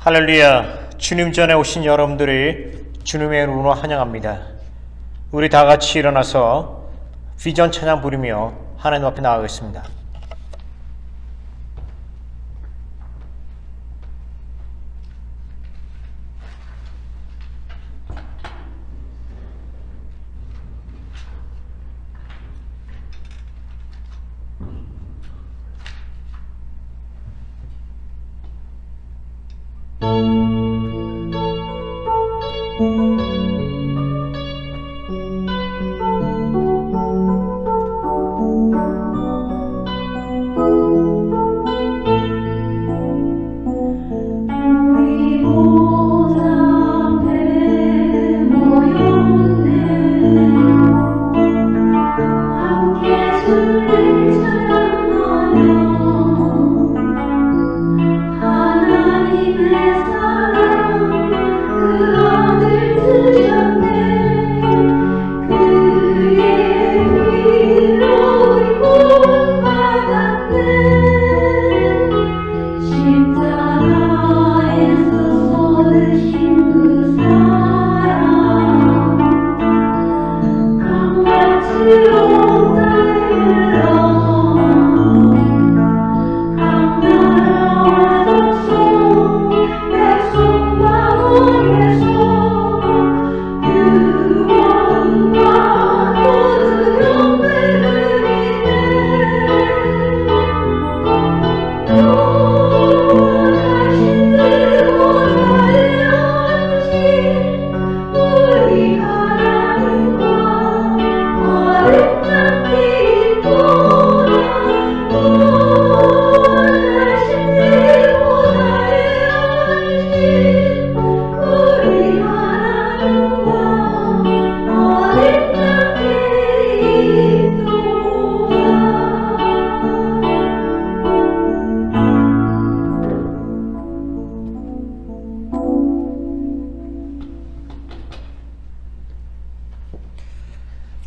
할렐루야. 주님 전에 오신 여러분들이 주님의 이름으로 환영합니다. 우리 다 같이 일어나서 비전 찬양 부르며 하나님 앞에 나아가겠습니다.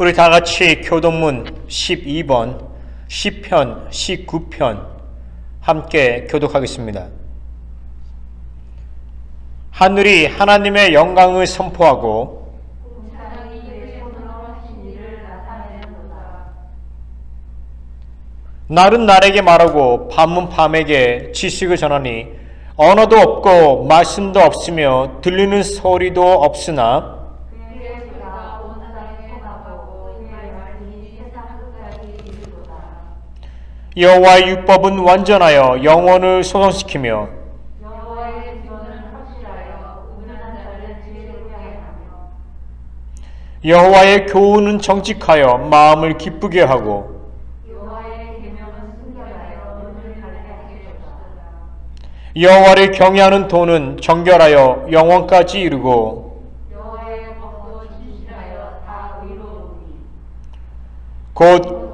우리 다 같이 교독문 12번, 시편 19편 함께 교독하겠습니다. 하늘이 하나님의 영광을 선포하고 날은 날에게 말하고 밤은 밤에게 지식을 전하니 언어도 없고 말씀도 없으며 들리는 소리도 없으나 여호와의 율법은 완전하여 영혼을 소성시키며 여호와의 교훈은 정직하여 마음을 기쁘게 하고 여호와를 경외하는 도는 정결하여 영원까지 이르고 곧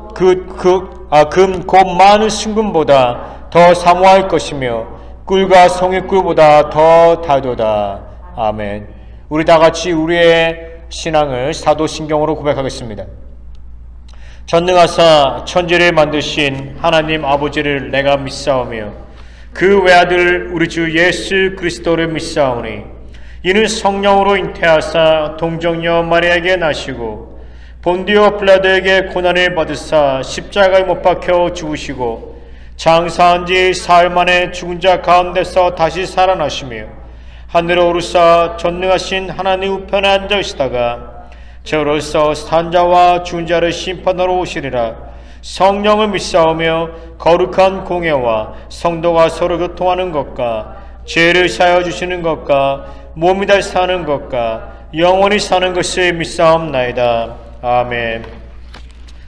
많은 순금보다 더 사모할 것이며 꿀과 성의꿀보다 더 달도다. 아멘. 우리 다 같이 우리의 신앙을 사도신경으로 고백하겠습니다. 전능하사 천지를 만드신 하나님 아버지를 내가 믿사오며 그 외아들 우리 주 예수 그리스도를 믿사오니 이는 성령으로 잉태하사 동정녀 마리아에게 나시고 본디오 빌라도에게 고난을 받으사 십자가에 못 박혀 죽으시고 장사한 지 사흘 만에 죽은 자 가운데서 다시 살아나시며 하늘에 오르사 전능하신 하나님 우편에 앉아 계시다가 저로서 산 자와 죽은 자를 심판하러 오시리라. 성령을 믿사오며 거룩한 공예와 성도가 서로 교통하는 것과 죄를 사하여 주시는 것과 몸이 다시 사는 것과 영원히 사는 것을 믿사옵나이다. 아멘.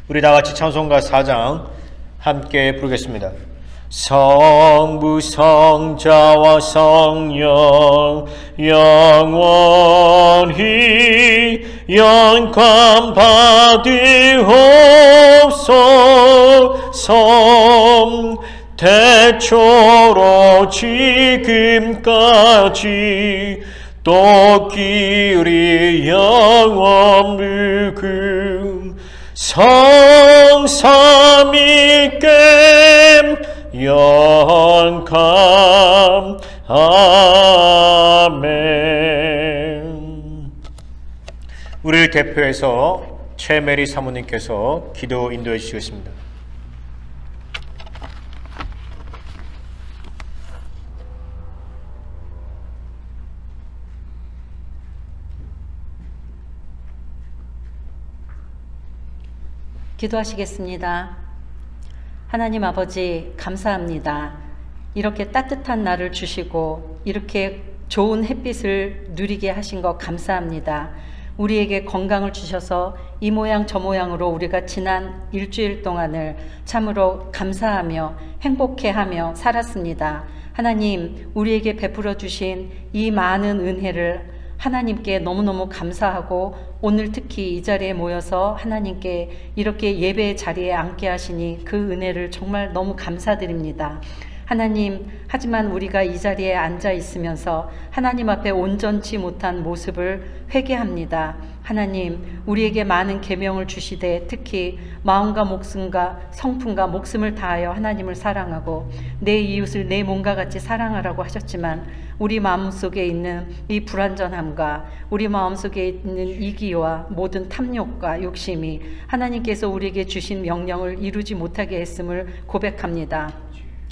우리 다 같이 찬송가 4장 함께 부르겠습니다. 성부 성자와 성령 영원히 영광 받으옵소서. 태초로 지금까지 또 길이 영원을 성삼위께 영감 아멘. 우리를 대표해서 최메리 사모님께서 기도 인도해 주시겠습니다. 기도하시겠습니다. 하나님 아버지, 감사합니다. 이렇게 따뜻한 날을 주시고 이렇게 좋은 햇빛을 누리게 하신 것 감사합니다. 우리에게 건강을 주셔서 이 모양 저 모양으로 우리가 지난 일주일 동안을 참으로 감사하며 행복해하며 살았습니다. 하나님, 우리에게 베풀어 주신 이 많은 은혜를 하나님께 너무너무 감사하고 오늘 특히 이 자리에 모여서 하나님께 이렇게 예배의 자리에 앉게 하시니 그 은혜를 정말 너무 감사드립니다. 하나님, 하지만 우리가 이 자리에 앉아 있으면서 하나님 앞에 온전치 못한 모습을 회개합니다. 하나님, 우리에게 많은 계명을 주시되 특히 마음과 목숨과 성품과 목숨을 다하여 하나님을 사랑하고 내 이웃을 내 몸과 같이 사랑하라고 하셨지만 우리 마음속에 있는 이 불완전함과 우리 마음속에 있는 이기와 모든 탐욕과 욕심이 하나님께서 우리에게 주신 명령을 이루지 못하게 했음을 고백합니다.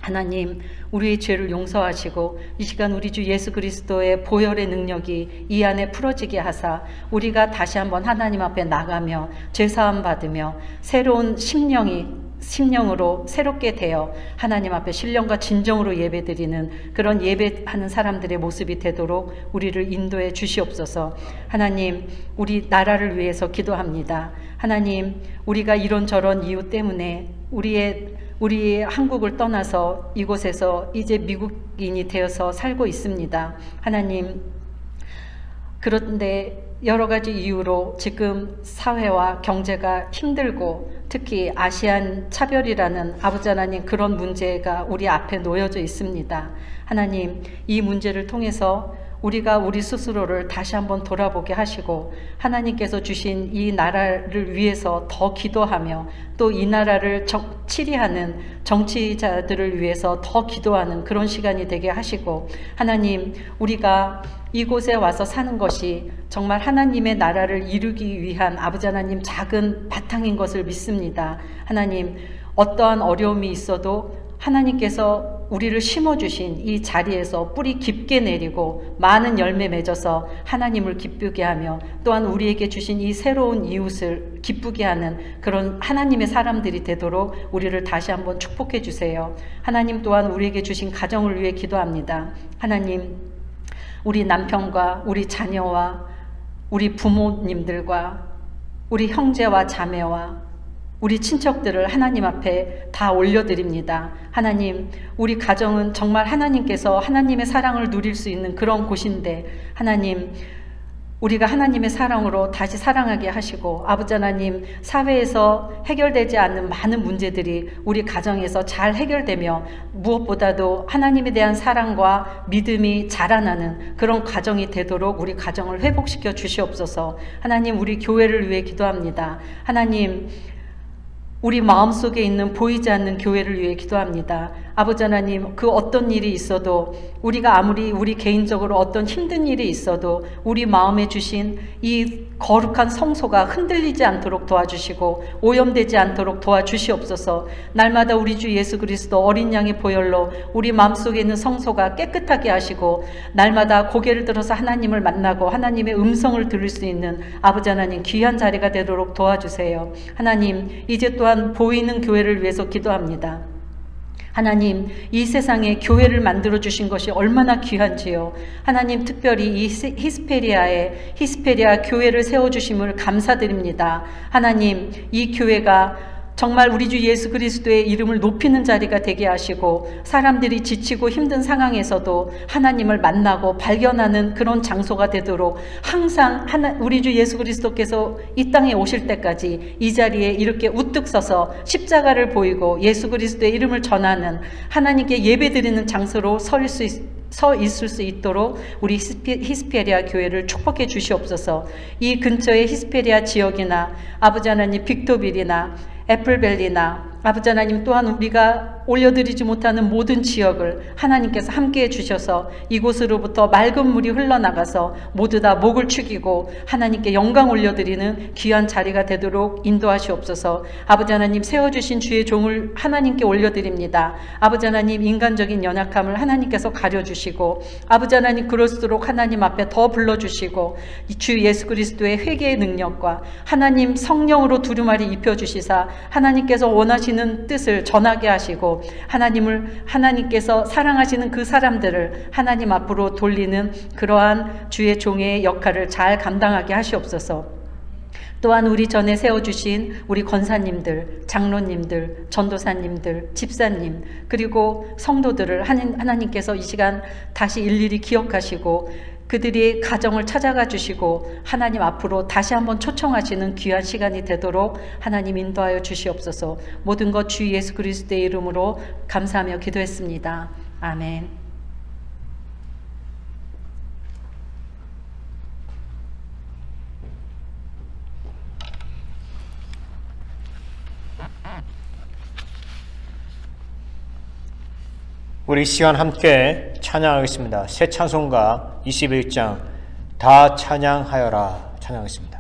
하나님, 우리의 죄를 용서하시고 이 시간 우리 주 예수 그리스도의 보혈의 능력이 이 안에 풀어지게 하사 우리가 다시 한번 하나님 앞에 나가며 죄사함 받으며 새로운 심령으로 새롭게 되어 하나님 앞에 신령과 진정으로 예배드리는 그런 예배하는 사람들의 모습이 되도록 우리를 인도해 주시옵소서. 하나님, 우리 나라를 위해서 기도합니다. 하나님, 우리가 이런저런 이유 때문에 우리 한국을 떠나서 이곳에서 이제 미국인이 되어서 살고 있습니다. 하나님, 그런데 여러 가지 이유로 지금 사회와 경제가 힘들고 특히 아시안 차별이라는 아버지 하나님 그런 문제가 우리 앞에 놓여져 있습니다. 하나님, 이 문제를 통해서 우리가 우리 스스로를 다시 한번 돌아보게 하시고 하나님께서 주신 이 나라를 위해서 더 기도하며 또 이 나라를 치리하는 정치자들을 위해서 더 기도하는 그런 시간이 되게 하시고 하나님, 우리가 이곳에 와서 사는 것이 정말 하나님의 나라를 이루기 위한 아버지 하나님 작은 바탕인 것을 믿습니다. 하나님, 어떠한 어려움이 있어도 하나님께서 우리를 심어주신 이 자리에서 뿌리 깊게 내리고 많은 열매 맺어서 하나님을 기쁘게 하며 또한 우리에게 주신 이 새로운 이웃을 기쁘게 하는 그런 하나님의 사람들이 되도록 우리를 다시 한번 축복해 주세요. 하나님, 또한 우리에게 주신 가정을 위해 기도합니다. 하나님, 우리 남편과 우리 자녀와 우리 부모님들과 우리 형제와 자매와 우리 친척들을 하나님 앞에 다 올려드립니다. 하나님, 우리 가정은 정말 하나님께서 하나님의 사랑을 누릴 수 있는 그런 곳인데 하나님, 우리가 하나님의 사랑으로 다시 사랑하게 하시고 아버지 하나님, 사회에서 해결되지 않는 많은 문제들이 우리 가정에서 잘 해결되며 무엇보다도 하나님에 대한 사랑과 믿음이 자라나는 그런 가정이 되도록 우리 가정을 회복시켜 주시옵소서. 하나님, 우리 교회를 위해 기도합니다. 하나님, 우리 마음속에 있는 보이지 않는 교회를 위해 기도합니다. 아버지 하나님, 그 어떤 일이 있어도 우리가 아무리 우리 개인적으로 어떤 힘든 일이 있어도 우리 마음에 주신 이 거룩한 성소가 흔들리지 않도록 도와주시고 오염되지 않도록 도와주시옵소서. 날마다 우리 주 예수 그리스도 어린 양의 보혈로 우리 마음속에 있는 성소가 깨끗하게 하시고 날마다 고개를 들어서 하나님을 만나고 하나님의 음성을 들을 수 있는 아버지 하나님 귀한 자리가 되도록 도와주세요. 하나님, 이제 또한 보이는 교회를 위해서 기도합니다. 하나님, 이 세상에 교회를 만들어 주신 것이 얼마나 귀한지요. 하나님, 특별히 이 히스페리아 교회를 세워주심을 감사드립니다. 하나님, 이 교회가 정말 우리 주 예수 그리스도의 이름을 높이는 자리가 되게 하시고 사람들이 지치고 힘든 상황에서도 하나님을 만나고 발견하는 그런 장소가 되도록 항상 우리 주 예수 그리스도께서 이 땅에 오실 때까지 이 자리에 이렇게 우뚝 서서 십자가를 보이고 예수 그리스도의 이름을 전하는 하나님께 예배드리는 장소로 서 있을 수 있도록 우리 히스페리아 교회를 축복해 주시옵소서. 이 근처의 히스페리아 지역이나 아버지 하나님 빅토빌이나 애플밸리나 아버지 하나님, 또한 우리가 올려드리지 못하는 모든 지역을 하나님께서 함께해 주셔서 이곳으로부터 맑은 물이 흘러나가서 모두 다 목을 축이고 하나님께 영광 올려드리는 귀한 자리가 되도록 인도하시옵소서. 아버지 하나님, 세워주신 주의 종을 하나님께 올려드립니다. 아버지 하나님, 인간적인 연약함을 하나님께서 가려주시고, 아버지 하나님, 그럴수록 하나님 앞에 더 불러주시고, 주 예수 그리스도의 회개의 능력과 하나님 성령으로 두루마리 입혀주시사 하나님께서 원하시는 뜻을 전하게 하시고, 하나님께서 사랑하시는 그 사람들을 하나님 앞으로 돌리는 그러한 주의 종의 역할을 잘 감당하게 하시옵소서. 또한 우리 전에 세워주신 우리 권사님들, 장로님들, 전도사님들, 집사님, 그리고 성도들을 하나님께서 이 시간 다시 일일이 기억하시고 그들이 가정을 찾아가 주시고 하나님 앞으로 다시 한번 초청하시는 귀한 시간이 되도록 하나님 인도하여 주시옵소서. 모든 것 주 예수 그리스도의 이름으로 감사하며 기도했습니다. 아멘. 우리 시간 함께 찬양하겠습니다. 새 찬송가 21장 다 찬양하여라 찬양하겠습니다.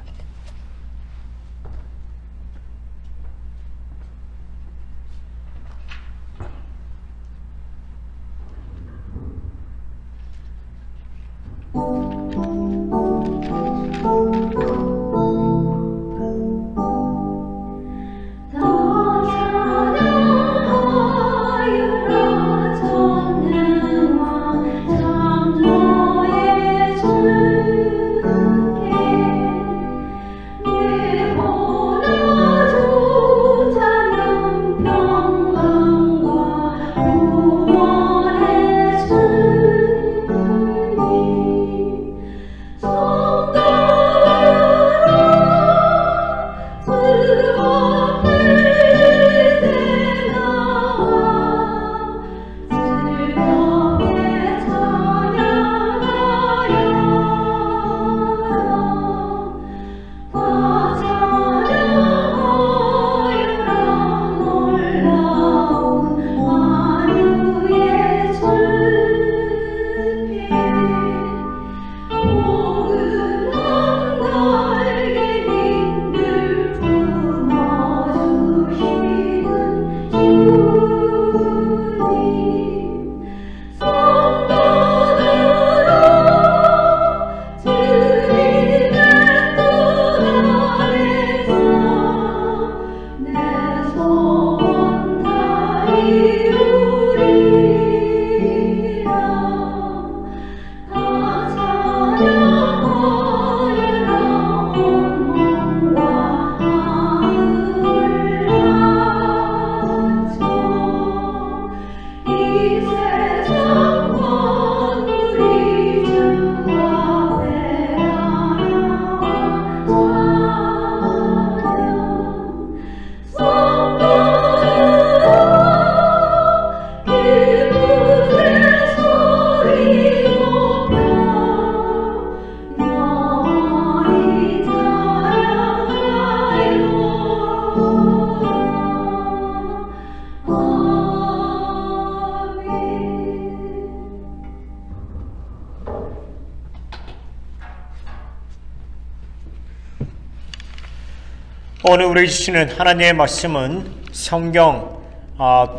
오늘 우리 주시는 하나님의 말씀은 성경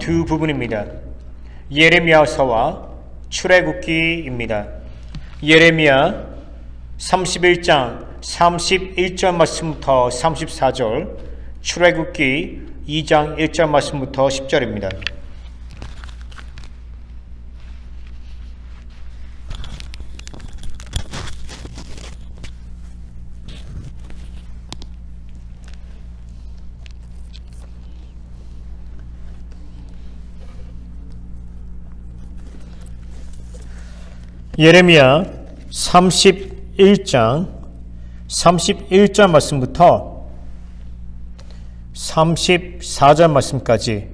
두 부분입니다. 예레미야서와 출애굽기입니다. 예레미야 31장 31절 말씀부터 34절, 출애굽기 2장 1절 말씀부터 10절입니다. 예레미야 31장 31절 말씀부터 34절 말씀까지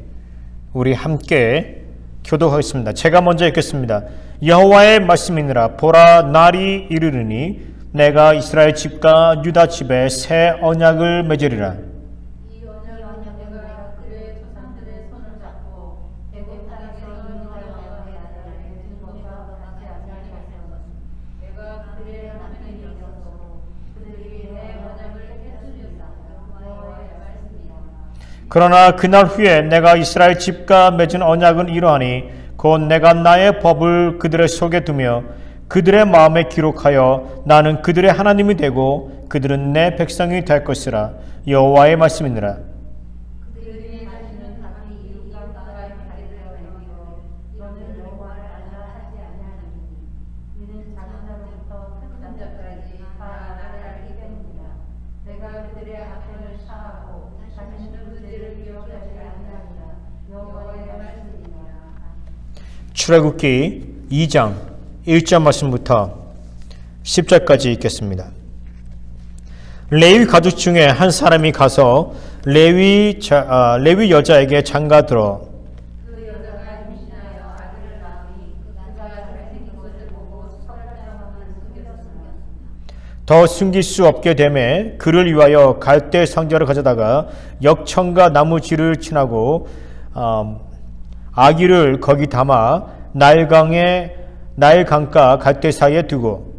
우리 함께 교독하겠습니다. 제가 먼저 읽겠습니다. 여호와의 말씀이니라. 보라, 날이 이르르니 내가 이스라엘 집과 유다 집에 새 언약을 맺으리라. 이 언약을 내가 그의 조상들에게 그러나 그날 후에 내가 이스라엘 집과 맺은 언약은 이러하니 곧 내가 나의 법을 그들의 속에 두며 그들의 마음에 기록하여 나는 그들의 하나님이 되고 그들은 내 백성이 될 것이라. 여호와의 말씀이니라. 출애굽기 2장 1절 말씀부터 10절까지 읽겠습니다. 레위 가족 중에 한 사람이 가서 레위 여자에게 장가들어 더 숨길 수 없게 되매 그를 위하여 갈대 상자를 가져다가 역청과 나무질을 친하고 아기를 거기 담아 나일 강가 갈대 사이에 두고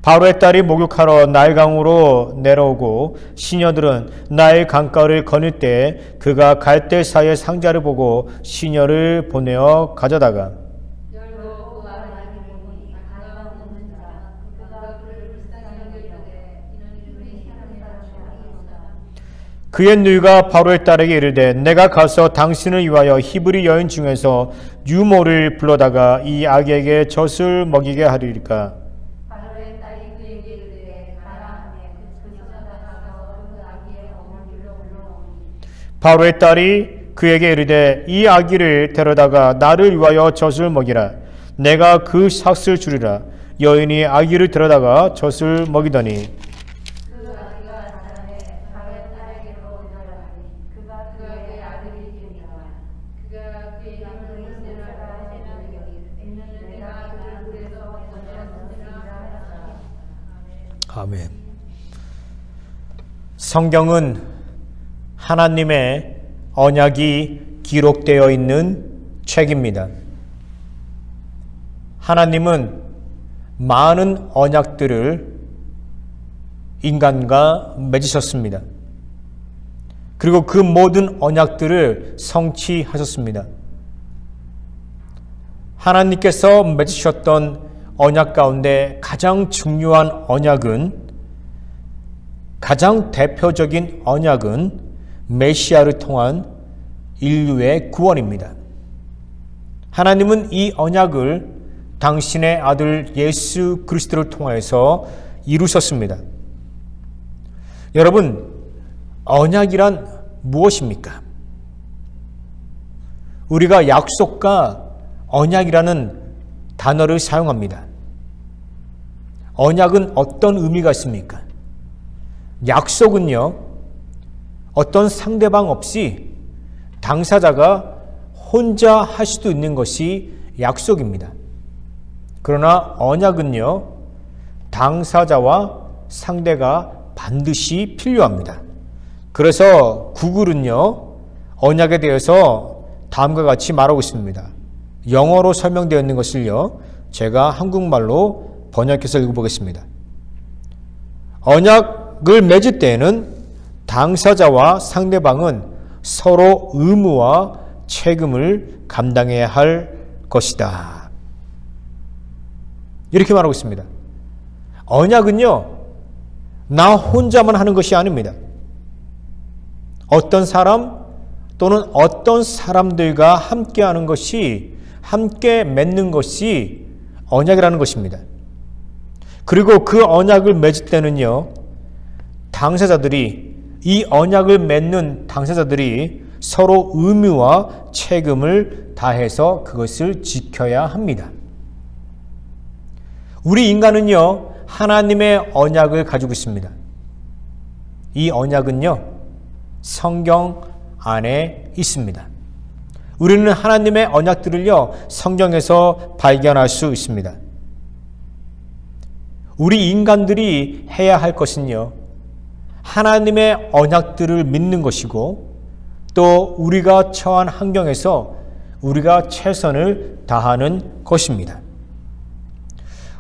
바로의 딸이 목욕하러 나일강으로 내려오고 시녀들은 나일 강가를 거닐 때 그가 갈대 사이의 상자를 보고 시녀를 보내어 가져다가 그의 누이가 바로의 딸에게 이르되 내가 가서 당신을 위하여 히브리 여인 중에서 유모를 불러다가 이 아기에게 젖을 먹이게 하리이까. 바로의 딸이 그에게 이르되 가라 하매 그 여자가 가서 그 아기의 어머니를 불러오니 바로의 딸이 그에게 이르되 이 아기를 데려다가 나를 위하여 젖을 먹이라. 내가 그 삭을 주리라. 여인이 아기를 데려다가 젖을 먹이더니 아멘. 성경은 하나님의 언약이 기록되어 있는 책입니다. 하나님은 많은 언약들을 인간과 맺으셨습니다. 그리고 그 모든 언약들을 성취하셨습니다. 하나님께서 맺으셨던 언약 가운데 가장 중요한 언약은, 가장 대표적인 언약은 메시아를 통한 인류의 구원입니다. 하나님은 이 언약을 당신의 아들 예수 그리스도를 통해서 이루셨습니다. 여러분, 언약이란 무엇입니까? 우리가 약속과 언약이라는 단어를 사용합니다. 언약은 어떤 의미가 있습니까? 약속은요, 어떤 상대방 없이 당사자가 혼자 할 수도 있는 것이 약속입니다. 그러나 언약은요, 당사자와 상대가 반드시 필요합니다. 그래서 구글은요, 언약에 대해서 다음과 같이 말하고 있습니다. 영어로 설명되어 있는 것을요, 제가 한국말로 번역해서 읽어보겠습니다. 언약을 맺을 때에는 당사자와 상대방은 서로 의무와 책임을 감당해야 할 것이다. 이렇게 말하고 있습니다. 언약은요, 나 혼자만 하는 것이 아닙니다. 어떤 사람 또는 어떤 사람들과 함께 하는 것이, 함께 맺는 것이 언약이라는 것입니다. 그리고 그 언약을 맺을 때는요, 당사자들이, 이 언약을 맺는 당사자들이 서로 의무와 책임을 다해서 그것을 지켜야 합니다. 우리 인간은요, 하나님의 언약을 가지고 있습니다. 이 언약은요, 성경 안에 있습니다. 우리는 하나님의 언약들을요, 성경에서 발견할 수 있습니다. 우리 인간들이 해야 할 것은요, 하나님의 언약들을 믿는 것이고, 또 우리가 처한 환경에서 우리가 최선을 다하는 것입니다.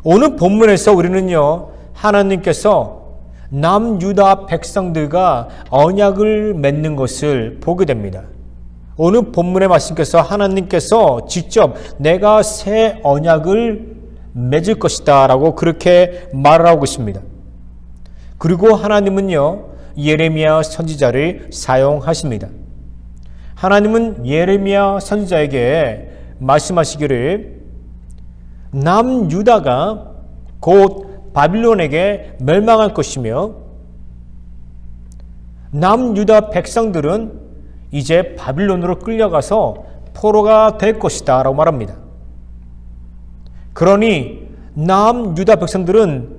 오늘 본문에서 우리는요, 하나님께서 남유다 백성들과 언약을 맺는 것을 보게 됩니다. 오늘 본문의 말씀께서 하나님께서 직접 내가 새 언약을 맺을 것이다 라고 그렇게 말을 하고 있습니다. 그리고 하나님은요, 예레미야 선지자를 사용하십니다. 하나님은 예레미야 선지자에게 말씀하시기를 남유다가 곧 바빌론에게 멸망할 것이며 남유다 백성들은 이제 바빌론으로 끌려가서 포로가 될 것이다 라고 말합니다. 그러니 남유다 백성들은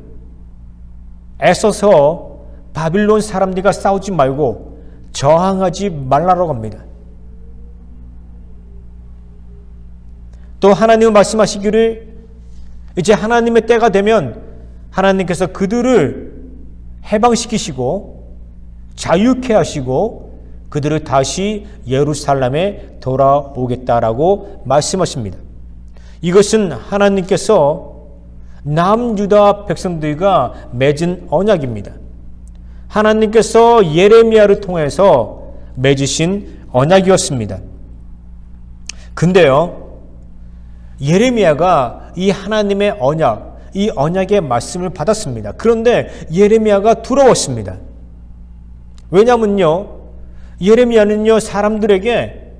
애써서 바빌론 사람들과 싸우지 말고 저항하지 말라고 합니다. 또 하나님은 말씀하시기를 이제 하나님의 때가 되면 하나님께서 그들을 해방시키시고 자유케 하시고 그들을 다시 예루살렘에 돌아오겠다라고 말씀하십니다. 이것은 하나님께서 남유다 백성들과 맺은 언약입니다. 하나님께서 예레미야를 통해서 맺으신 언약이었습니다. 근데요, 예레미야가 이 하나님의 언약, 이 언약의 말씀을 받았습니다. 그런데 예레미야가 두려웠습니다. 왜냐면요, 예레미야는요, 사람들에게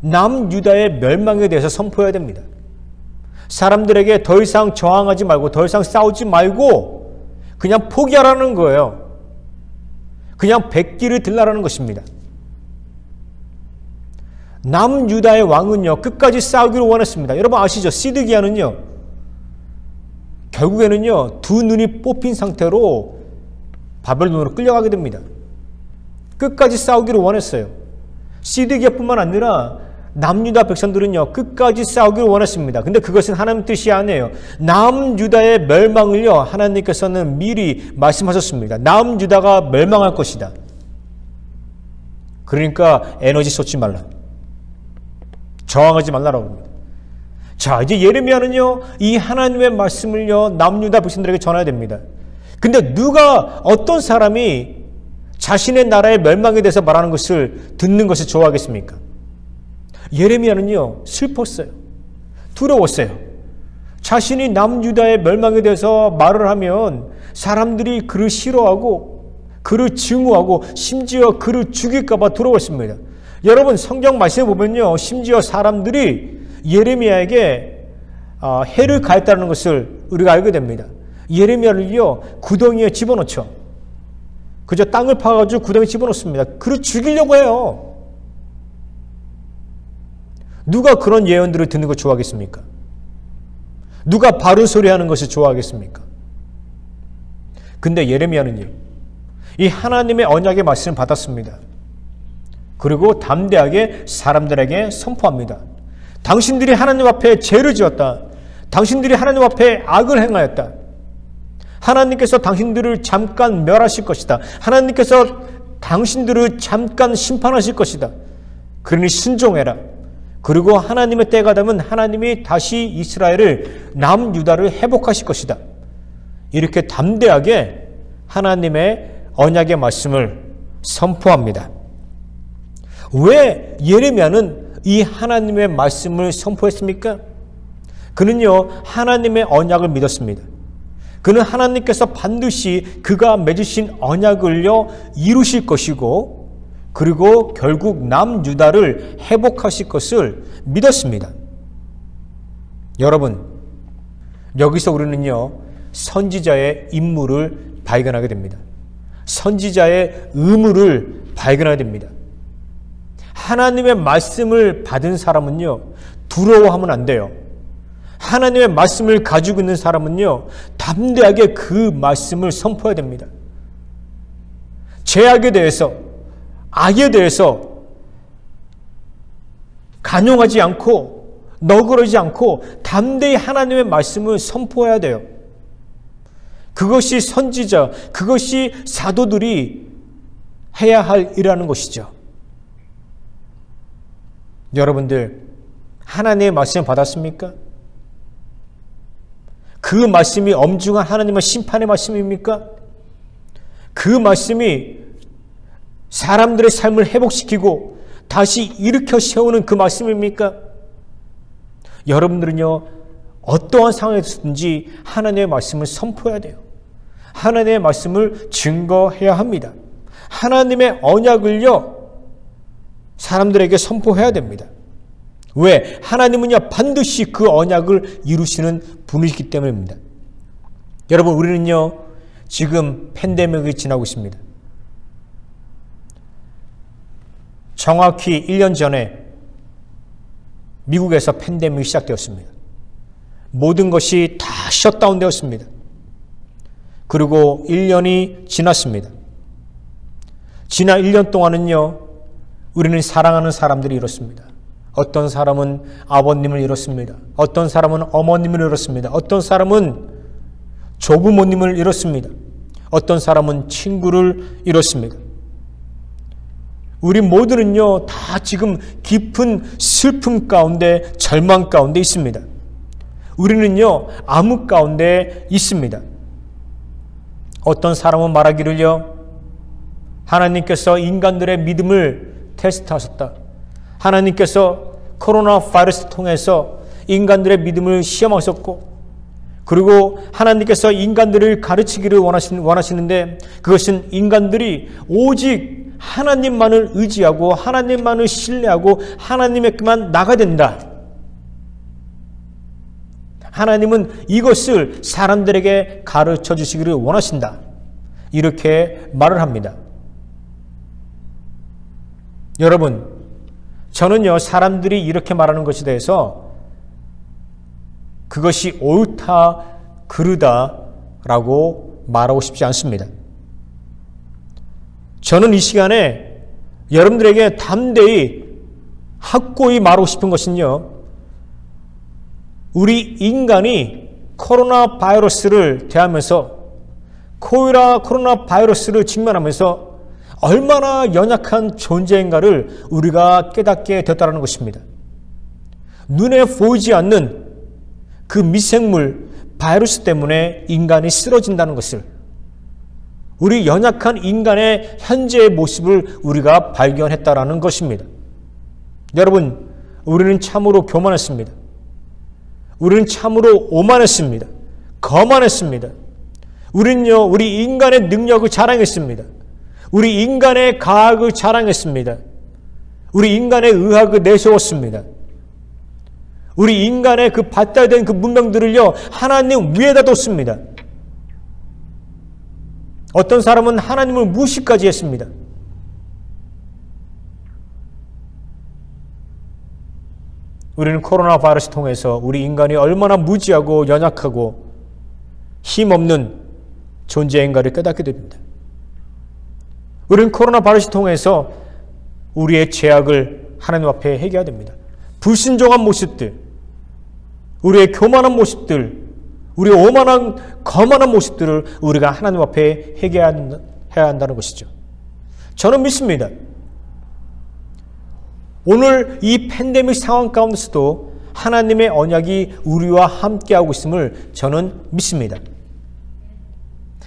남유다의 멸망에 대해서 선포해야 됩니다. 사람들에게 더 이상 저항하지 말고 더 이상 싸우지 말고 그냥 포기하라는 거예요. 그냥 백기를 들라라는 것입니다. 남유다의 왕은요, 끝까지 싸우기를 원했습니다. 여러분 아시죠? 시드기야는요, 결국에는요, 두 눈이 뽑힌 상태로 바벨론으로 끌려가게 됩니다. 끝까지 싸우기를 원했어요. 시드기야뿐만 아니라 남유다 백성들은요, 끝까지 싸우기를 원했습니다. 근데 그것은 하나님 뜻이 아니에요. 남유다의 멸망을요, 하나님께서는 미리 말씀하셨습니다. 남유다가 멸망할 것이다. 그러니까 에너지 쏟지 말라. 저항하지 말라라고 합니다. 자, 이제 예레미야는요, 이 하나님의 말씀을요, 남유다 백성들에게 전해야 됩니다. 근데 누가, 어떤 사람이 자신의 나라의 멸망에 대해서 말하는 것을 듣는 것을 좋아하겠습니까? 예레미야는요, 슬펐어요. 두려웠어요. 자신이 남유다의 멸망에 대해서 말을 하면 사람들이 그를 싫어하고 그를 증오하고 심지어 그를 죽일까 봐 두려웠습니다. 여러분, 성경 말씀에 보면요, 심지어 사람들이 예레미야에게 해를 가했다는 것을 우리가 알게 됩니다. 예레미야를요, 구덩이에 집어넣죠. 그저 땅을 파가지고 구덩이에 집어넣습니다. 그를 죽이려고 해요. 누가 그런 예언들을 듣는 걸 좋아하겠습니까? 누가 바른 소리 하는 것을 좋아하겠습니까? 근데 예레미야는요, 이 하나님의 언약의 말씀을 받았습니다. 그리고 담대하게 사람들에게 선포합니다. 당신들이 하나님 앞에 죄를 지었다. 당신들이 하나님 앞에 악을 행하였다. 하나님께서 당신들을 잠깐 멸하실 것이다. 하나님께서 당신들을 잠깐 심판하실 것이다. 그러니 순종해라. 그리고 하나님의 때가 되면 하나님이 다시 이스라엘을, 남유다를 회복하실 것이다. 이렇게 담대하게 하나님의 언약의 말씀을 선포합니다. 왜 예레미야는 이 하나님의 말씀을 선포했습니까? 그는요, 하나님의 언약을 믿었습니다. 그는 하나님께서 반드시 그가 맺으신 언약을요, 이루실 것이고, 그리고 결국 남유다를 회복하실 것을 믿었습니다. 여러분, 여기서 우리는요, 선지자의 임무를 발견하게 됩니다. 선지자의 의무를 발견하게 됩니다. 하나님의 말씀을 받은 사람은요, 두려워하면 안 돼요. 하나님의 말씀을 가지고 있는 사람은요, 담대하게 그 말씀을 선포해야 됩니다. 죄악에 대해서, 악에 대해서 간용하지 않고 너그러지 않고 담대히 하나님의 말씀을 선포해야 돼요. 그것이 선지자, 그것이 사도들이 해야 할 일이라는 것이죠. 여러분들, 하나님의 말씀을 받았습니까? 그 말씀이 엄중한 하나님의 심판의 말씀입니까? 그 말씀이 사람들의 삶을 회복시키고 다시 일으켜 세우는 그 말씀입니까? 여러분들은요, 어떠한 상황에서든지 하나님의 말씀을 선포해야 돼요. 하나님의 말씀을 증거해야 합니다. 하나님의 언약을요, 사람들에게 선포해야 됩니다. 왜? 하나님은요, 반드시 그 언약을 이루시는 분이시기 때문입니다. 여러분, 우리는요, 지금 팬데믹이 지나고 있습니다. 정확히 1년 전에 미국에서 팬데믹이 시작되었습니다. 모든 것이 다 셧다운 되었습니다. 그리고 1년이 지났습니다. 지난 1년 동안은요, 우리는 사랑하는 사람들이 잃었습니다. 어떤 사람은 아버님을 잃었습니다. 어떤 사람은 어머님을 잃었습니다. 어떤 사람은 조부모님을 잃었습니다. 어떤 사람은 친구를 잃었습니다. 우리 모두는요, 다 지금 깊은 슬픔 가운데, 절망 가운데 있습니다. 우리는요, 암흑 가운데 있습니다. 어떤 사람은 말하기를요, 하나님께서 인간들의 믿음을 테스트하셨다. 하나님께서 코로나 바이러스 통해서 인간들의 믿음을 시험하셨고, 그리고 하나님께서 인간들을 가르치기를 원하시는데, 그것은 인간들이 오직 하나님만을 의지하고 하나님만을 신뢰하고 하나님에게만 나가야 된다. 하나님은 이것을 사람들에게 가르쳐 주시기를 원하신다. 이렇게 말을 합니다. 여러분, 저는요, 사람들이 이렇게 말하는 것에 대해서 그것이 옳다, 그르다라고 말하고 싶지 않습니다. 저는 이 시간에 여러분들에게 담대히 확고히 말하고 싶은 것은요, 우리 인간이 코로나 바이러스를 대하면서, 코로나 바이러스를 직면하면서 얼마나 연약한 존재인가를 우리가 깨닫게 되었다는 것입니다. 눈에 보이지 않는 그 미생물 바이러스 때문에 인간이 쓰러진다는 것을, 우리 연약한 인간의 현재의 모습을 우리가 발견했다라는 것입니다. 여러분, 우리는 참으로 교만했습니다. 우리는 참으로 오만했습니다. 거만했습니다. 우리는요, 우리 인간의 능력을 자랑했습니다. 우리 인간의 과학을 자랑했습니다. 우리 인간의 의학을 내세웠습니다. 우리 인간의 그 받아야 되는 그 문명들을요, 하나님 위에다 뒀습니다. 어떤 사람은 하나님을 무시까지 했습니다. 우리는 코로나 바이러스 통해서 우리 인간이 얼마나 무지하고 연약하고 힘없는 존재인가를 깨닫게 됩니다. 우리는 코로나 바이러스 통해서 우리의 죄악을 하나님 앞에 회개해야 됩니다. 불순종한 모습들, 우리의 교만한 모습들, 우리의 오만한 거만한 모습들을 우리가 하나님 앞에 회개해야 한다는 것이죠. 저는 믿습니다. 오늘 이 팬데믹 상황 가운데서도 하나님의 언약이 우리와 함께하고 있음을 저는 믿습니다.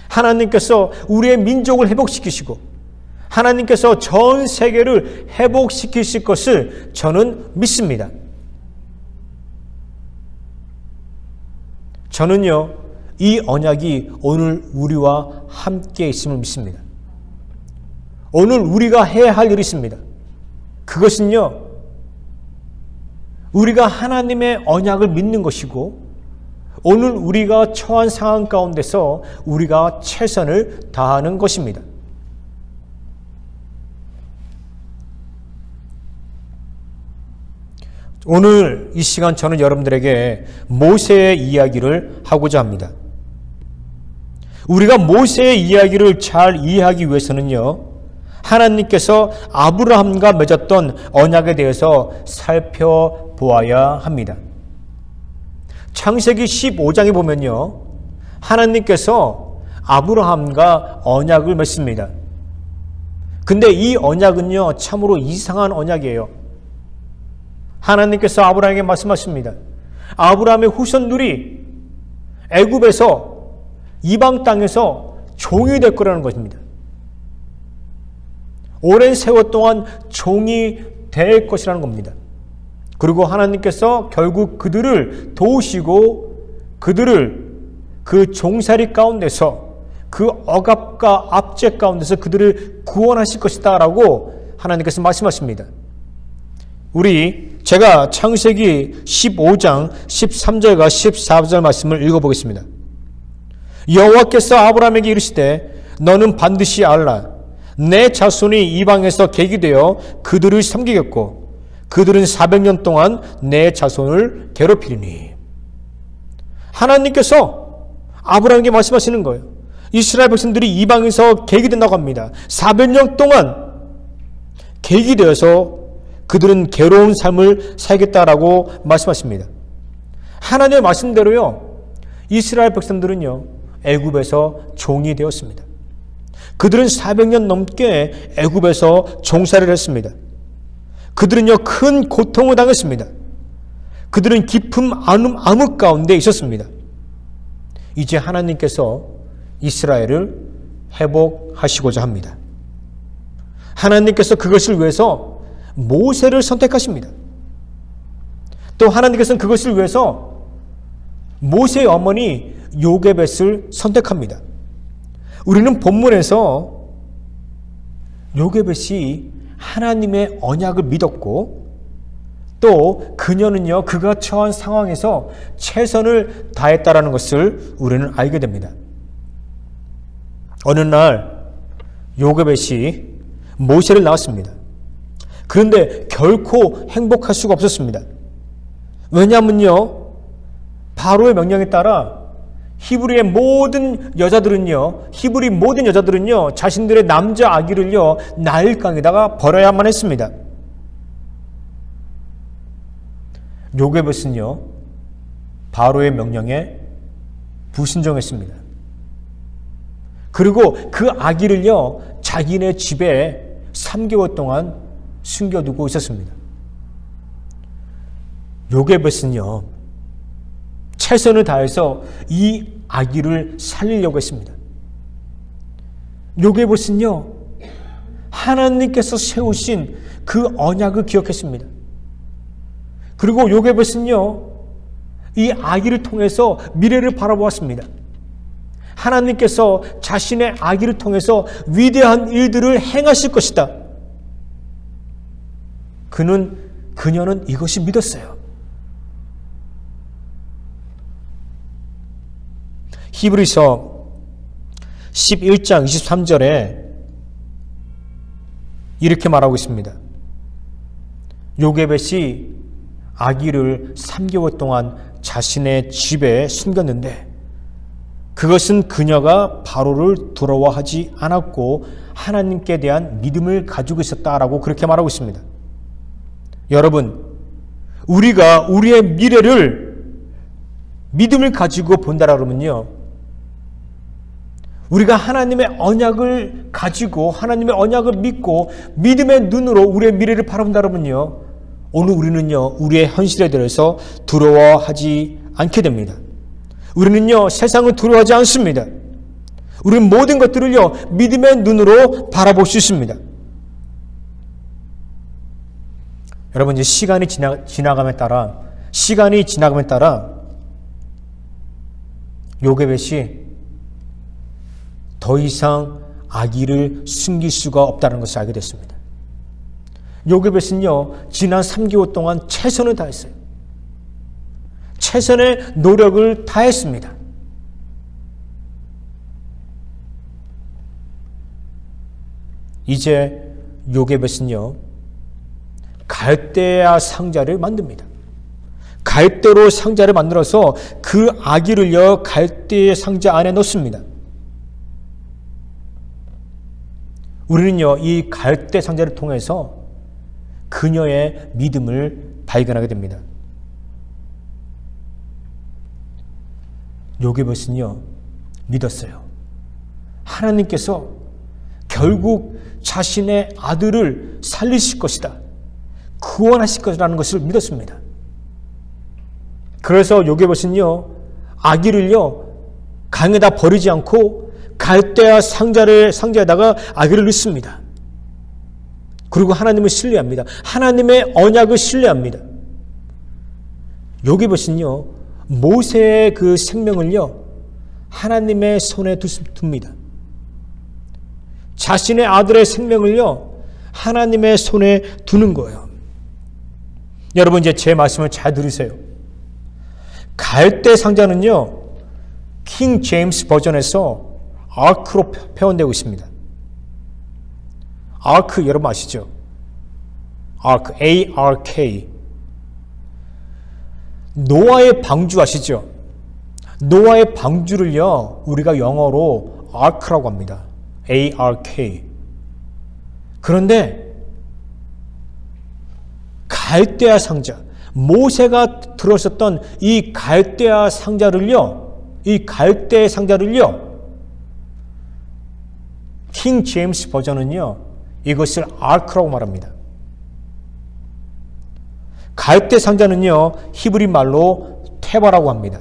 하나님께서 우리의 민족을 회복시키시고 하나님께서 전 세계를 회복시키실 것을 저는 믿습니다. 저는요, 이 언약이 오늘 우리와 함께 있음을 믿습니다. 오늘 우리가 해야 할 일이 있습니다. 그것은요, 우리가 하나님의 언약을 믿는 것이고, 오늘 우리가 처한 상황 가운데서 우리가 최선을 다하는 것입니다. 오늘 이 시간 저는 여러분들에게 모세의 이야기를 하고자 합니다. 우리가 모세의 이야기를 잘 이해하기 위해서는요, 하나님께서 아브라함과 맺었던 언약에 대해서 살펴보아야 합니다. 창세기 15장에 보면요, 하나님께서 아브라함과 언약을 맺습니다. 근데 이 언약은요, 참으로 이상한 언약이에요. 하나님께서 아브라함에게 말씀하십니다. 아브라함의 후손들이 애굽에서, 이방 땅에서 종이 될 거라는 것입니다. 오랜 세월 동안 종이 될 것이라는 겁니다. 그리고 하나님께서 결국 그들을 도우시고 그들을 그 종살이 가운데서 그 억압과 압제 가운데서 그들을 구원하실 것이다 라고 하나님께서 말씀하십니다. 제가 창세기 15장 13절과 14절 말씀을 읽어보겠습니다. 여호와께서 아브라함에게 이르시되 너는 반드시 알라. 내 자손이 이방에서 객이 되어 그들을 섬기겠고 그들은 400년 동안 내 자손을 괴롭히리니. 하나님께서 아브라함에게 말씀하시는 거예요. 이스라엘 백성들이 이방에서 객이 된다고 합니다. 400년 동안 객이 되어서 그들은 괴로운 삶을 살겠다라고 말씀하십니다. 하나님의 말씀대로요, 이스라엘 백성들은요, 애굽에서 종이 되었습니다. 그들은 400년 넘게 애굽에서 종살이를 했습니다. 그들은요, 큰 고통을 당했습니다. 그들은 깊은 암흑 가운데 있었습니다. 이제 하나님께서 이스라엘을 회복하시고자 합니다. 하나님께서 그것을 위해서 모세를 선택하십니다. 또 하나님께서는 그것을 위해서 모세의 어머니 요게벳을 선택합니다. 우리는 본문에서 요게벳이 하나님의 언약을 믿었고 또 그녀는요, 그가 처한 상황에서 최선을 다했다라는 것을 우리는 알게 됩니다. 어느 날 요게벳이 모세를 낳았습니다. 그런데 결코 행복할 수가 없었습니다. 왜냐하면요, 바로의 명령에 따라 히브리 모든 여자들은요 자신들의 남자 아기를요 나일강에다가 버려야만 했습니다. 요게벳은요 바로의 명령에 불순종했습니다. 그리고 그 아기를요 자기네 집에 3개월 동안 숨겨두고 있었습니다. 요게벳은요 최선을 다해서 이 아기를 살리려고 했습니다. 요게벳은요 하나님께서 세우신 그 언약을 기억했습니다. 그리고 요게벳은요 이 아기를 통해서 미래를 바라보았습니다. 하나님께서 자신의 아기를 통해서 위대한 일들을 행하실 것이다. 그녀는 이것이 믿었어요. 히브리서 11장 23절에 이렇게 말하고 있습니다. 요게벳이 아기를 3개월 동안 자신의 집에 숨겼는데 그것은 그녀가 바로를 두려워하지 않았고 하나님께 대한 믿음을 가지고 있었다라고 그렇게 말하고 있습니다. 여러분, 우리가 우리의 미래를 믿음을 가지고 본다라 그러면요, 우리가 하나님의 언약을 가지고 하나님의 언약을 믿고 믿음의 눈으로 우리의 미래를 바라본다 그러면요, 오늘 우리는요 우리의 현실에 대해서 두려워하지 않게 됩니다. 우리는요 세상을 두려워하지 않습니다. 우리는 모든 것들을요 믿음의 눈으로 바라볼 수 있습니다. 여러분, 이제 시간이 지나감에 따라 요게벳이 더 이상 아기를 숨길 수가 없다는 것을 알게 됐습니다. 요게벳은요 지난 3개월 동안 최선을 다했어요. 최선의 노력을 다했습니다. 이제 요게벳은요 갈대아 상자를 만듭니다. 갈대로 상자를 만들어서 그 아기를요 갈대의 상자 안에 넣습니다. 우리는요 이 갈대 상자를 통해서 그녀의 믿음을 발견하게 됩니다. 요게벳은요 믿었어요. 하나님께서 결국 자신의 아들을 살리실 것이다, 구원하실 것이라는 것을 믿었습니다. 그래서 요게벳은요 아기를요 강에다 버리지 않고 갈대아 상자에다가 아기를 넣습니다. 그리고 하나님을 신뢰합니다. 하나님의 언약을 신뢰합니다. 여기 보시면요, 모세의 그 생명을요, 하나님의 손에 둡니다. 자신의 아들의 생명을요, 하나님의 손에 두는 거예요. 여러분, 이제 제 말씀을 잘 들으세요. 갈대 상자는요, 킹 제임스 버전에서 아크로 표현되고 있습니다. 아크 여러분 아시죠? 아크, A-R-K. 노아의 방주 아시죠? 노아의 방주를요, 우리가 영어로 아크라고 합니다. A-R-K. 그런데 갈대아 상자, 모세가 들었었던 이 갈대아 상자를요, 킹 제임스 버전은요, 이것을 아크라고 말합니다. 갈대 상자는요, 히브리 말로 테바라고 합니다.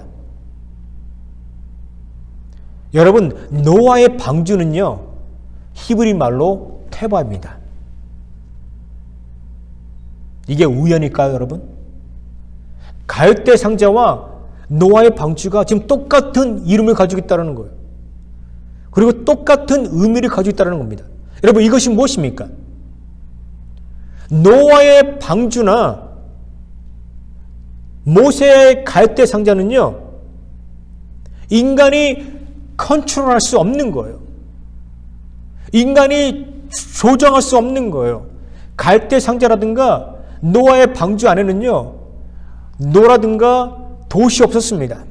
여러분, 노아의 방주는요, 히브리 말로 테바입니다. 이게 우연일까요, 여러분? 갈대 상자와 노아의 방주가 지금 똑같은 이름을 가지고 있다는 거예요. 그리고 똑같은 의미를 가지고 있다는 겁니다. 여러분, 이것이 무엇입니까? 노아의 방주나 모세의 갈대 상자는요, 인간이 컨트롤할 수 없는 거예요. 인간이 조정할 수 없는 거예요. 갈대 상자라든가 노아의 방주 안에는요, 노라든가 돛이 없었습니다.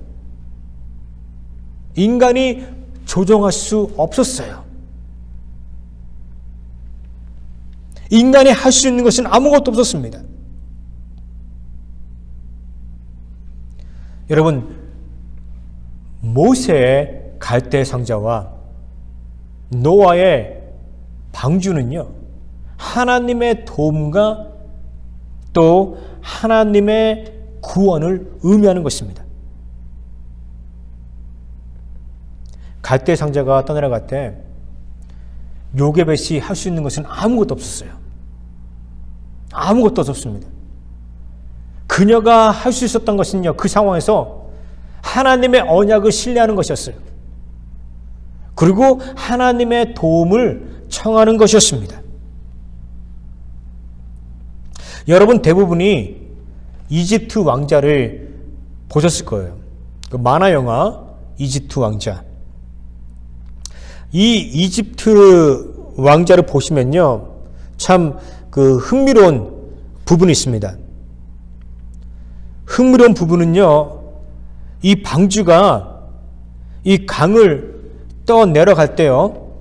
인간이 조정할 수 없었어요. 인간이 할 수 있는 것은 아무것도 없었습니다. 여러분, 모세의 갈대 상자와 노아의 방주는요, 하나님의 도움과 또 하나님의 구원을 의미하는 것입니다. 갈대 상자가 떠내려갈 때 요게벳이 할 수 있는 것은 아무것도 없었어요. 아무것도 없었습니다. 그녀가 할 수 있었던 것은요, 그 상황에서 하나님의 언약을 신뢰하는 것이었어요. 그리고 하나님의 도움을 청하는 것이었습니다. 여러분 대부분이 이집트 왕자를 보셨을 거예요. 그 만화 영화 이집트 왕자. 이 이집트 왕자를 보시면요, 참 그 흥미로운 부분이 있습니다. 흥미로운 부분은요, 이 방주가 이 강을 떠 내려갈 때요,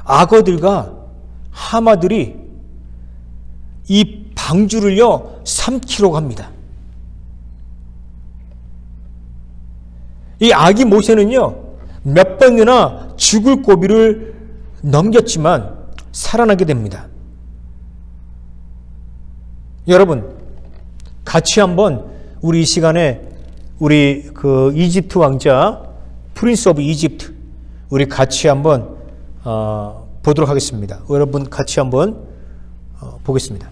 악어들과 하마들이 이 방주를요 삼키려고 합니다. 이 아기 모세는요 몇 번이나 죽을 고비를 넘겼지만 살아나게 됩니다. 여러분, 같이 한번 우리 이 시간에 우리 그 이집트 왕자 프린스 오브 이집트 우리 같이 한번 보도록 하겠습니다. 여러분 같이 한번 보겠습니다.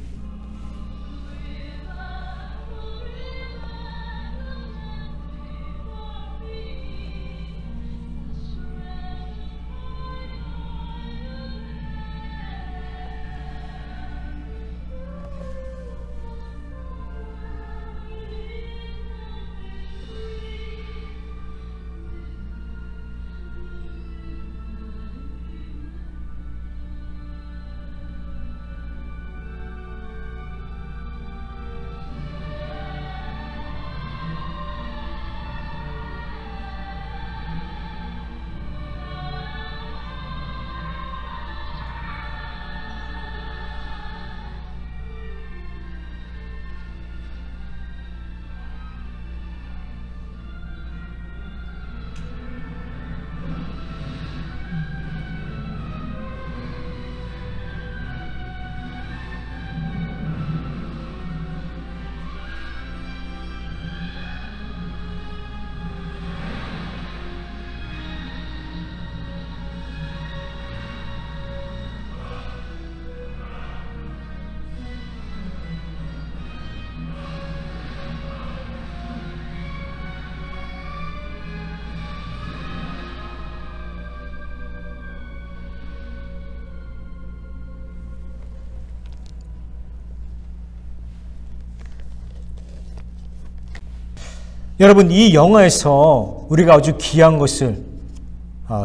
여러분, 이 영화에서 우리가 아주 귀한 것을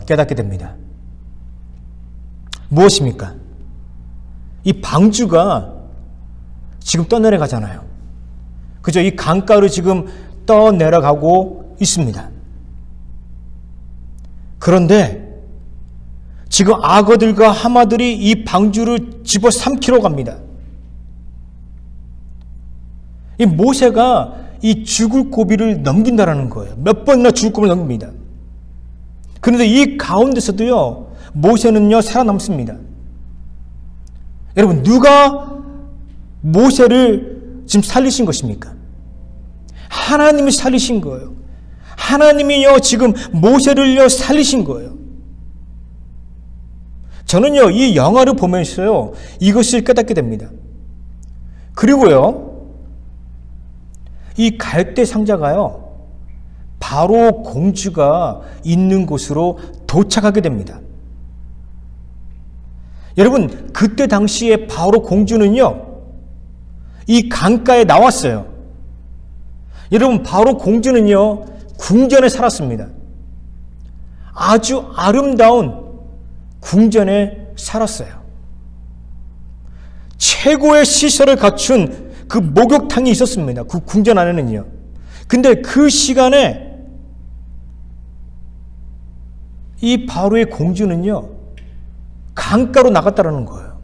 깨닫게 됩니다. 무엇입니까? 이 방주가 지금 떠내려가잖아요. 그죠? 이 강가로 지금 떠내려가고 있습니다. 그런데 지금 악어들과 하마들이 이 방주를 집어삼키러 갑니다. 이 모세가 이 죽을 고비를 넘긴다라는 거예요. 몇 번이나 죽을 고비를 넘깁니다. 그런데 이 가운데서도요, 모세는요, 살아남습니다. 여러분, 누가 모세를 지금 살리신 것입니까? 하나님이 살리신 거예요. 하나님이요, 지금 모세를요, 살리신 거예요. 저는요, 이 영화를 보면서요, 이것을 깨닫게 됩니다. 그리고요, 이 갈대 상자가요, 바로 공주가 있는 곳으로 도착하게 됩니다. 여러분, 그때 당시에 바로 공주는요, 이 강가에 나왔어요. 여러분, 바로 공주는요, 궁전에 살았습니다. 아주 아름다운 궁전에 살았어요. 최고의 시설을 갖춘 그 목욕탕이 있었습니다. 그 궁전 안에는요. 근데 그 시간에 이 바로의 공주는요, 강가로 나갔다라는 거예요.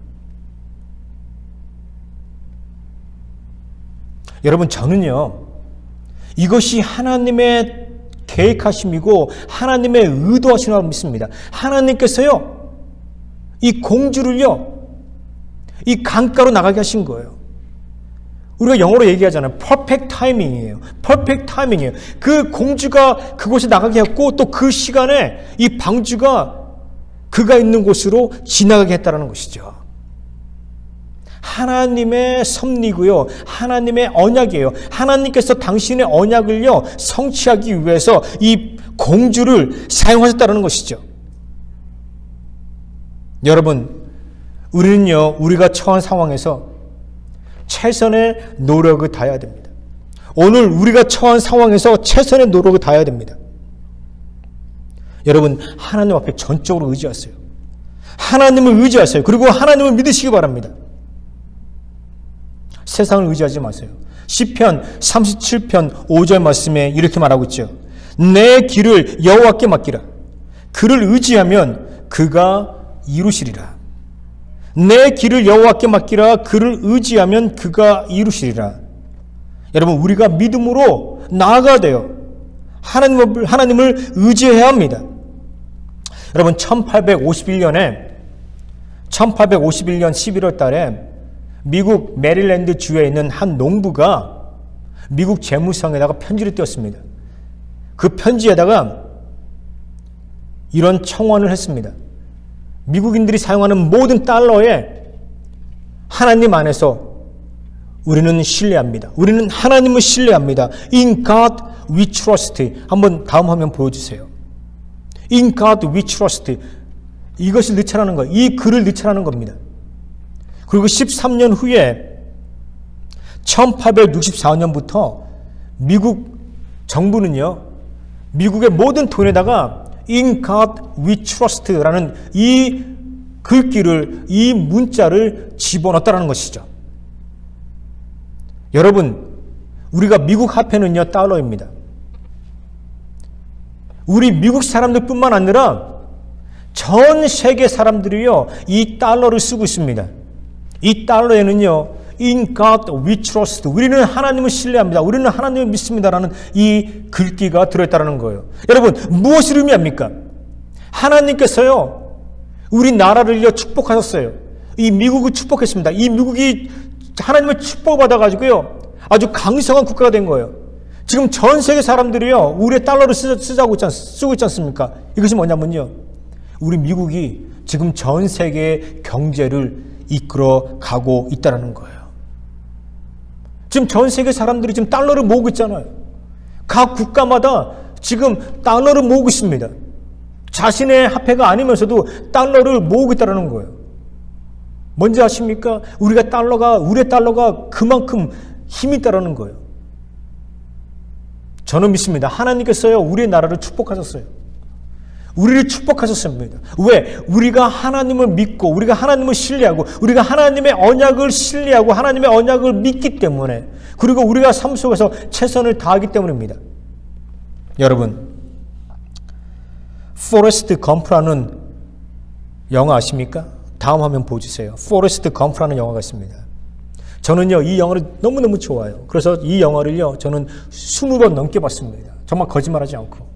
여러분, 저는요, 이것이 하나님의 계획하심이고 하나님의 의도하심이라고 믿습니다. 하나님께서요, 이 공주를요, 이 강가로 나가게 하신 거예요. 우리가 영어로 얘기하잖아요. 퍼펙트 타이밍이에요. 퍼펙트 타이밍이에요. 그 공주가 그곳에 나가게 했고, 또 그 시간에 이 방주가 그가 있는 곳으로 지나가게 했다는 것이죠. 하나님의 섭리고요, 하나님의 언약이에요. 하나님께서 당신의 언약을요, 성취하기 위해서 이 공주를 사용하셨다는 것이죠. 여러분, 우리는요, 우리가 처한 상황에서 최선의 노력을 다해야 됩니다. 오늘 우리가 처한 상황에서 최선의 노력을 다해야 됩니다. 여러분, 하나님 앞에 전적으로 의지하세요. 하나님을 의지하세요. 그리고 하나님을 믿으시기 바랍니다. 세상을 의지하지 마세요. 시편 37편 5절 말씀에 이렇게 말하고 있죠. 내 길을 여호와께 맡기라. 그를 의지하면 그가 이루시리라. 내 길을 여호와께 맡기라. 그를 의지하면 그가 이루시리라. 여러분, 우리가 믿음으로 나아가야 돼요. 하나님을 의지해야 합니다. 여러분, 1851년 11월 달에 미국 메릴랜드 주에 있는 한 농부가 미국 재무상에다가 편지를 띄웠습니다. 그 편지에다가 이런 청원을 했습니다. 미국인들이 사용하는 모든 달러에 하나님 안에서 우리는 신뢰합니다. 우리는 하나님을 신뢰합니다. In God we trust. 한번 다음 화면 보여주세요. In God we trust. 이것을 넣자라는 거예요. 이 글을 넣자라는 겁니다. 그리고 13년 후에 1864년부터 미국 정부는요, 미국의 모든 돈에다가 In God we trust라는 이 글귀를, 이 문자를 집어넣었다는 것이죠. 여러분, 우리가 미국 화폐는요, 달러입니다. 우리 미국 사람들뿐만 아니라 전 세계 사람들이요, 이 달러를 쓰고 있습니다. 이 달러에는요, In God we trust. 우리는 하나님을 신뢰합니다. 우리는 하나님을 믿습니다라는 이 글귀가 들어있다는 거예요. 여러분, 무엇을 의미합니까? 하나님께서요, 우리나라를요, 축복하셨어요. 이 미국을 축복했습니다. 이 미국이 하나님의 축복을 받아가지고요, 아주 강성한 국가가 된 거예요. 지금 전 세계 사람들이요, 우리의 달러를 쓰고 있지 않습니까? 이것이 뭐냐면요, 우리 미국이 지금 전 세계의 경제를 이끌어 가고 있다는 거예요. 지금 전 세계 사람들이 지금 달러를 모으고 있잖아요. 각 국가마다 지금 달러를 모으고 있습니다. 자신의 화폐가 아니면서도 달러를 모으고 있다는 거예요. 뭔지 아십니까? 우리의 달러가 그만큼 힘이 있다는 거예요. 저는 믿습니다. 하나님께서요, 우리의 나라를 축복하셨어요. 우리를 축복하셨습니다. 왜? 우리가 하나님을 믿고, 우리가 하나님을 신뢰하고, 우리가 하나님의 언약을 신뢰하고, 하나님의 언약을 믿기 때문에, 그리고 우리가 삶 속에서 최선을 다하기 때문입니다. 여러분, 포레스트 검프라는 영화 아십니까? 다음 화면 보여주세요. 포레스트 검프라는 영화가 있습니다. 저는요, 이 영화를 너무너무 좋아해요. 그래서 이 영화를요, 저는 20번 넘게 봤습니다. 정말 거짓말하지 않고.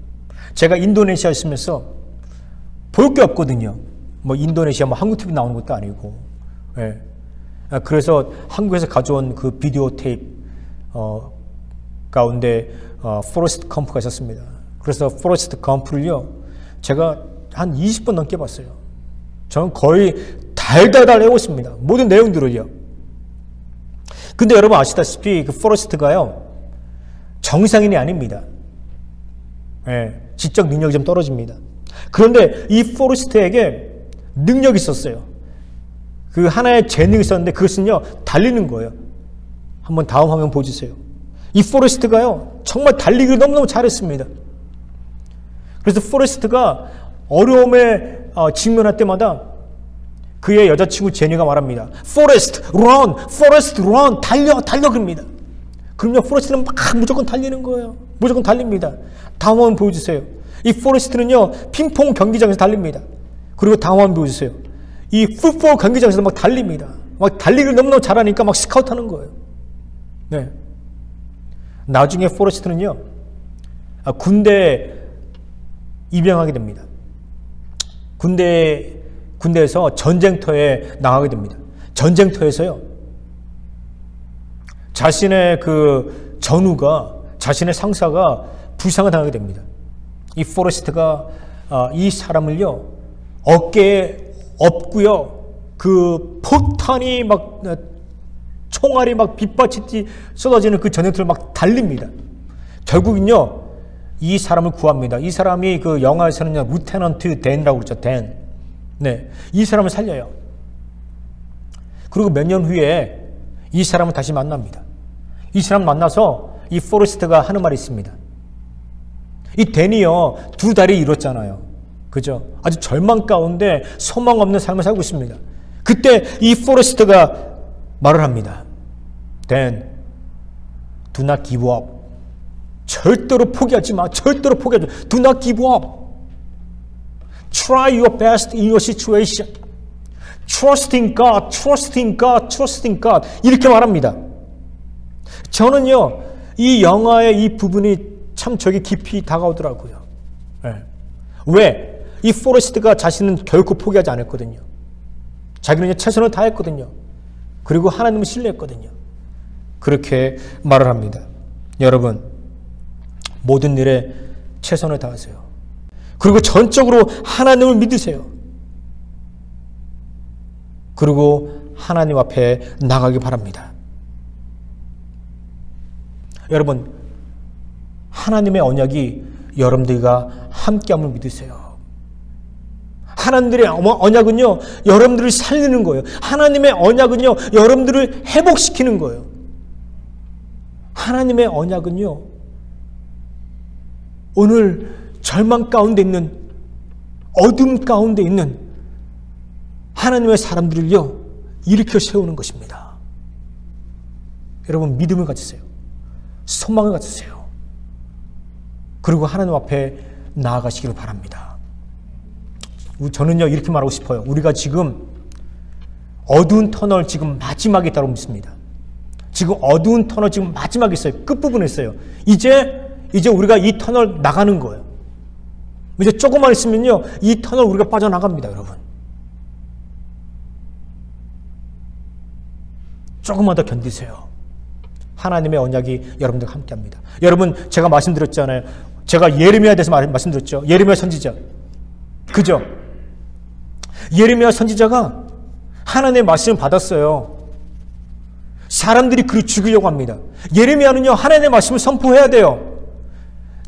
제가 인도네시아에 있으면서 볼 게 없거든요. 뭐 인도네시아 뭐 한국 TV 나오는 것도 아니고. 예. 그래서 한국에서 가져온 그 비디오 테이프 가운데 포레스트 검프가 있었습니다. 그래서 포레스트 검프를요, 제가 한 20번 넘게 봤어요. 저는 거의 달달달 외우고 있습니다. 모든 내용들을요. 근데 여러분 아시다시피 그 포레스트가요, 정상인이 아닙니다. 예, 지적 능력이 좀 떨어집니다. 그런데 이 포레스트에게 능력이 있었어요. 그 하나의 재능이 있었는데 그것은요, 달리는 거예요. 한번 다음 화면 보여주세요. 이 포레스트가요, 정말 달리기를 너무너무 잘했습니다. 그래서 포레스트가 어려움에 직면할 때마다 그의 여자친구 제니가 말합니다. 포레스트, run! 포레스트, run! 달려! 달려! 그럽니다. 그럼요, 포레스트는 막 무조건 달리는 거예요. 무조건 달립니다. 다음 화면 보여주세요. 이 포레스트는요, 핑퐁 경기장에서 달립니다. 그리고 다음 화면 보여주세요. 이 풋볼 경기장에서 막 달립니다. 막 달리기를 너무너무 잘하니까 막 스카우트 하는 거예요. 네. 나중에 포레스트는요, 군대에 입영하게 됩니다. 군대에서 전쟁터에 나가게 됩니다. 전쟁터에서요, 자신의 그 전우가, 자신의 상사가 부상을 당하게 됩니다. 이 포레스트가 이 사람을요, 어깨에 업고요, 그 포탄이 막, 총알이 막 빗받치듯이 쏟아지는 그 전쟁터를 막 달립니다. 결국은요, 이 사람을 구합니다. 이 사람이 그 영화에서는요, 루테넌트 댄이라고 그러죠. 댄. 네. 이 사람을 살려요. 그리고 몇 년 후에 이 사람을 다시 만납니다. 이 사람 만나서 이 포레스트가 하는 말이 있습니다. 이 댄이요, 두 다리 잃었잖아요. 그죠? 아주 절망 가운데 소망 없는 삶을 살고 있습니다. 그때 이 포레스트가 말을 합니다. 댄, do not give up. 절대로 포기하지 마. 절대로 포기하지 마. Do not give up. Try your best in your situation. Trust in God, trust in God, trust in God. 이렇게 말합니다. 저는요, 이 영화의 이 부분이 참 저에게 깊이 다가오더라고요. 네. 왜? 이 포레스트가 자신은 결코 포기하지 않았거든요. 자기는 최선을 다했거든요. 그리고 하나님을 신뢰했거든요. 그렇게 말을 합니다. 여러분, 모든 일에 최선을 다하세요. 그리고 전적으로 하나님을 믿으세요. 그리고 하나님 앞에 나가기 바랍니다. 여러분, 하나님의 언약이 여러분들과 함께함을 믿으세요. 하나님의 언약은요, 여러분들을 살리는 거예요. 하나님의 언약은요, 여러분들을 회복시키는 거예요. 하나님의 언약은요, 오늘 절망 가운데 있는, 어둠 가운데 있는 하나님의 사람들을요, 일으켜 세우는 것입니다. 여러분, 믿음을 가지세요. 소망을 가지세요. 그리고 하나님 앞에 나아가시기를 바랍니다. 저는요, 이렇게 말하고 싶어요. 우리가 지금 어두운 터널 지금 마지막에 있다고 믿습니다. 지금 어두운 터널 지금 마지막에 있어요. 끝부분에 있어요. 이제 우리가 이 터널 나가는 거예요. 이제 조금만 있으면요, 이 터널 우리가 빠져나갑니다, 여러분. 조금만 더 견디세요. 하나님의 언약이 여러분들과 함께합니다. 여러분, 제가 말씀드렸잖아요. 제가 예레미야에 대해서 말씀드렸죠. 예레미야 선지자. 그죠? 예레미야 선지자가 하나님의 말씀을 받았어요. 사람들이 그를 죽이려고 합니다. 예레미야는요, 하나님의 말씀을 선포해야 돼요.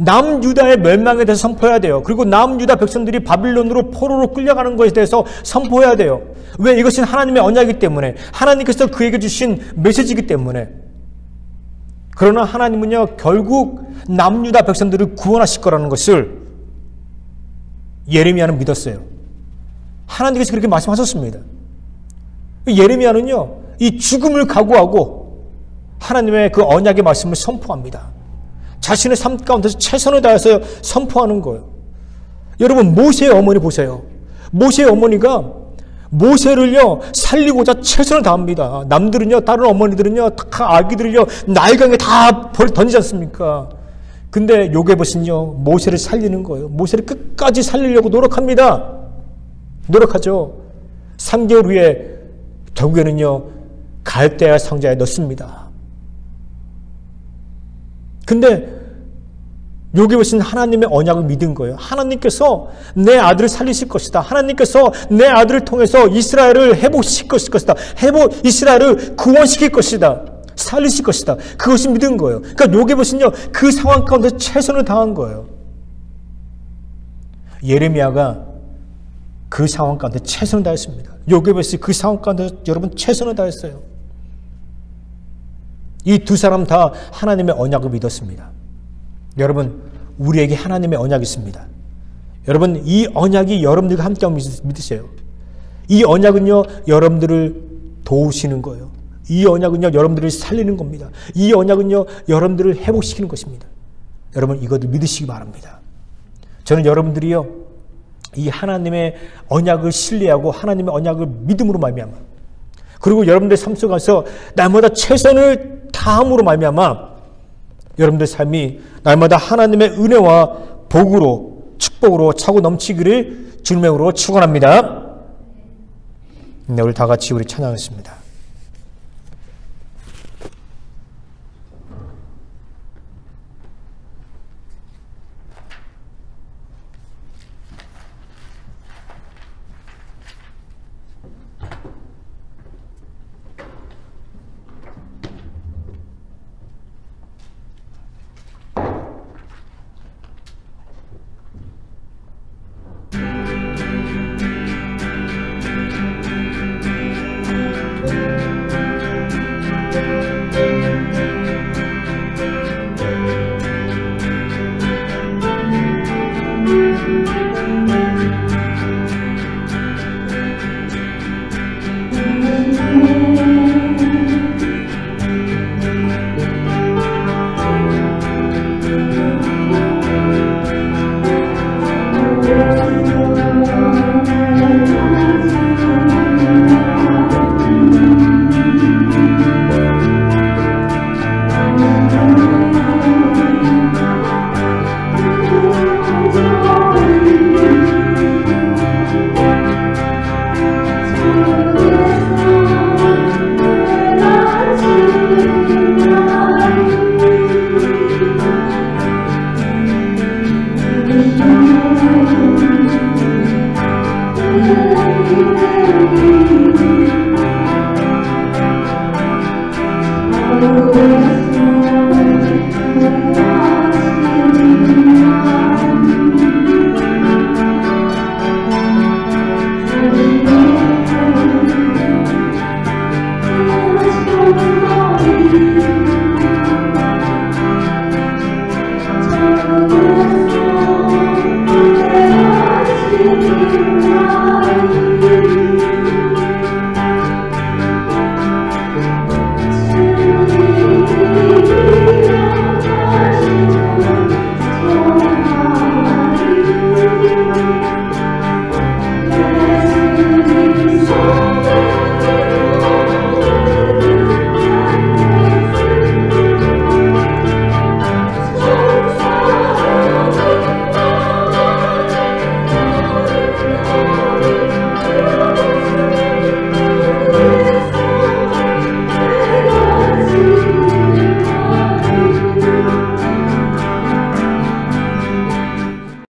남유다의 멸망에 대해서 선포해야 돼요. 그리고 남유다 백성들이 바빌론으로 포로로 끌려가는 것에 대해서 선포해야 돼요. 왜? 이것은 하나님의 언약이기 때문에, 하나님께서 그에게 주신 메시지이기 때문에. 그러나 하나님은요, 결국 남유다 백성들을 구원하실 거라는 것을 예레미야는 믿었어요. 하나님께서 그렇게 말씀하셨습니다. 예레미야는요, 이 죽음을 각오하고 하나님의 그 언약의 말씀을 선포합니다. 자신의 삶 가운데서 최선을 다해서 선포하는 거예요. 여러분, 모세의 어머니 보세요. 모세의 어머니가 모세를요 살리고자 최선을 다합니다. 남들은요, 다른 어머니들은요, 다 아기들을요 나일강에 다 던지지 않습니까? 근데 요게벳은요 모세를 살리는 거예요. 모세를 끝까지 살리려고 노력합니다. 노력하죠. 3개월 후에 결국에는요 갈대아 상자에 넣습니다. 근데 요게벳은 하나님의 언약을 믿은 거예요. 하나님께서 내 아들을 살리실 것이다. 하나님께서 내 아들을 통해서 이스라엘을 회복시킬 것이다. 이스라엘을 구원시킬 것이다. 살리실 것이다. 그것이 믿은 거예요. 그러니까 요게벳은요 그 상황 가운데 최선을 다한 거예요. 예레미야가 그 상황 가운데 최선을 다했습니다. 요게벳이 그 상황 가운데 여러분 최선을 다했어요. 이 두 사람 다 하나님의 언약을 믿었습니다. 여러분, 우리에게 하나님의 언약이 있습니다. 여러분, 이 언약이 여러분들과 함께 믿으세요. 이 언약은요 여러분들을 도우시는 거예요. 이 언약은요 여러분들을 살리는 겁니다. 이 언약은요 여러분들을 회복시키는 것입니다. 여러분, 이것을 믿으시기 바랍니다. 저는 여러분들이요 이 하나님의 언약을 신뢰하고 하나님의 언약을 믿음으로 말미암아, 그리고 여러분들 삶 속에서 날마다 최선을 다함으로 말미암아 여러분들 삶이 날마다 하나님의 은혜와 복으로, 축복으로 차고 넘치기를 주님의 이름으로 축원합니다. 네, 우리 다 같이 우리 찬양하겠습니다.